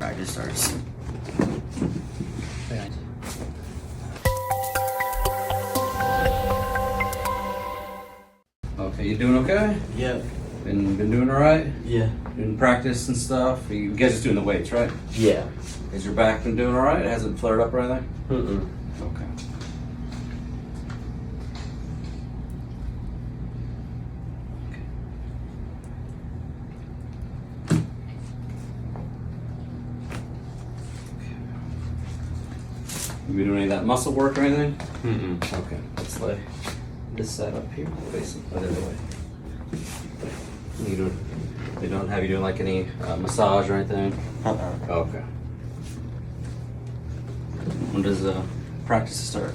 practice starts. Okay, you doing okay? Yep. Been doing all right? Yeah. Doing practice and stuff. You guys just doing the weights, right? Yeah. Has your back been doing all right? It hasn't flared up or anything? Mm-mm. Okay. You been doing any of that muscle work or anything? Mm-mm. Okay, let's lay this side up here, facing the other way. They don't have you doing like any massage or anything? Uh-uh. Okay. When does practice start?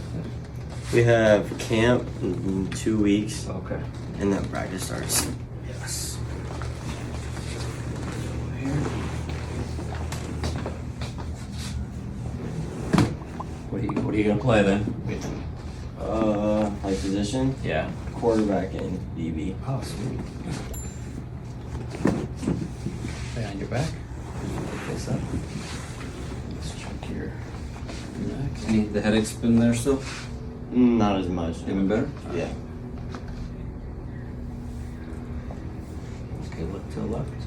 We have camp in 2 weeks, Okay. and then practice starts. Yes. What are you gonna play then? My position, Yeah. quarterback and DB. Oh, sweet. Behind your back. Pick this up. Let's check your neck. The headaches been there still? Not as much. Even better? Yeah. Okay, look to the left.